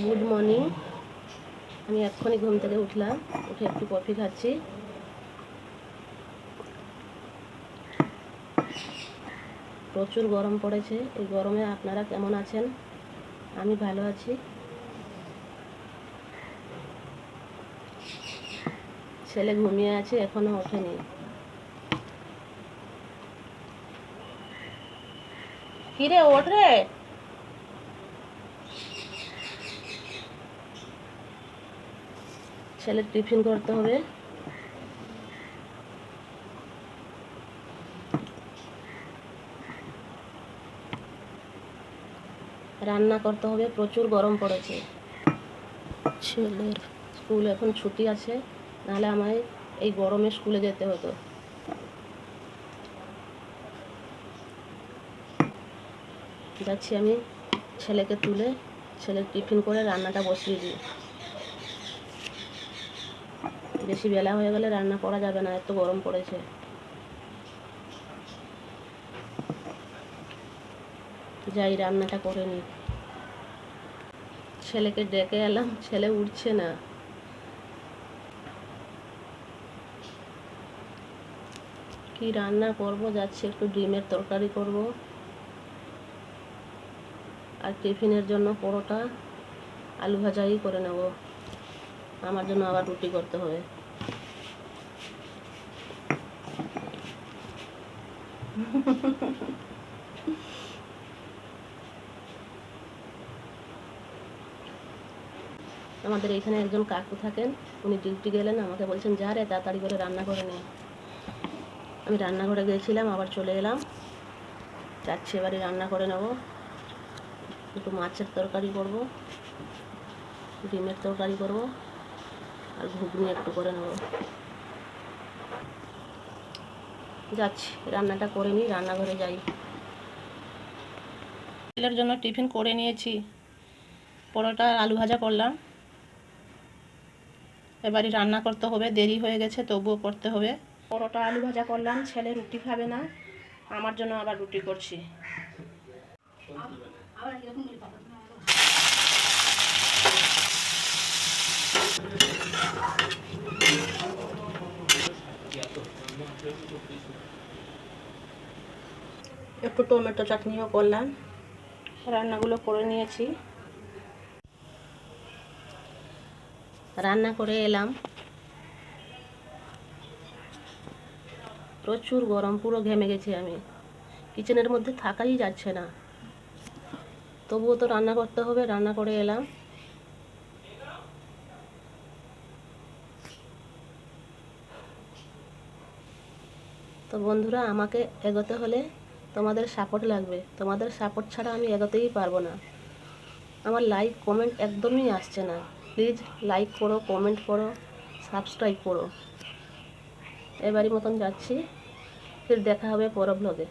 Good morning. আমি এক্ষুনি ঘুম থেকে উঠলাম, উঠে একটু কফি খাচ্ছি। প্রচুর গরম পড়েছে। এই গরমে আপনারা কেমন আছেন? আমি ভালো আছি। ছেলে ঘুমিয়ে আছে, এখনো ওঠেনি। কিরে ওঠ রে। ছেলের টিফিন করতে হবে। রান্না করতে হবে, প্রচুর গরম পড়েছে। ছেলের স্কুল এখন ছুটি আছে, নাহলে আমায় এই গরমে স্কুলে যেতে হতো। যাচ্ছি আমি ছেলেকে তুলে, ছেলের টিফিন করে রান্নাটা বসিয়ে দিই। বেশি বেলা হয়ে গেলে রান্না করা যাবে না, এত গরম পড়েছে। যাই রান্নাটা করে নিই। ছেলেকে ডেকে এলাম, ছেলে উঠছে না। কি রান্না করব, যাচ্ছি একটু ডিমের তরকারি করব, আর টিফিনের জন্য পরোটা আলু ভাজাই করে নেব। আমার জন্য আবার রুটি করতে হবে। আমাদের এইখানে একজন কাকু থাকেন, উনি ডিউটি গেলেন, আমাকে বলছেন যা রে তাড়াতাড়ি করে রান্না করে নে। আমি রান্নাঘরে গিয়েছিলাম, আবার চলে এলাম। যাচ্ছি এবারে রান্না করে নেব। একটু মাছের তরকারি করব, ডিমের তরকারি করব, আর ঘুগনি একটু করে নেব। যাচ্ছি রান্নাটা করে নিই, রান্নাঘরে যাই। ছেলের জন্য টিফিন করে নিয়েছি, পরোটা আলু ভাজা করলাম। এবারে রান্না করতে হবে, দেরি হয়ে গেছে তবুও করতে হবে। পরোটা আলু ভাজা করলাম, ছেলে রুটি খাবে না, আমার জন্য আবার রুটি করছি। একটু টমেটো চাটনিও করলাম। রান্নাগুলো করে নিয়েছি। রান্না করে এলাম, প্রচুর গরম, পুরো ঘেমে গেছি আমি। কিচেনের মধ্যে থাকাই যাচ্ছে না, তবুও তো রান্না করতে হবে। রান্না করে এলাম। তো বন্ধুরা, আমাকে এগোতে হলে তোমাদের সাপোর্ট লাগবে। তোমাদের সাপোর্ট ছাড়া আমি এগোতেই পারবো না। আমার লাইক কমেন্ট একদমই আসছে না। প্লিজ লাইক করো, কমেন্ট করো, সাবস্ক্রাইব করো। এবারই মতন যাচ্ছি, ফির দেখা হবে পরের ব্লগে।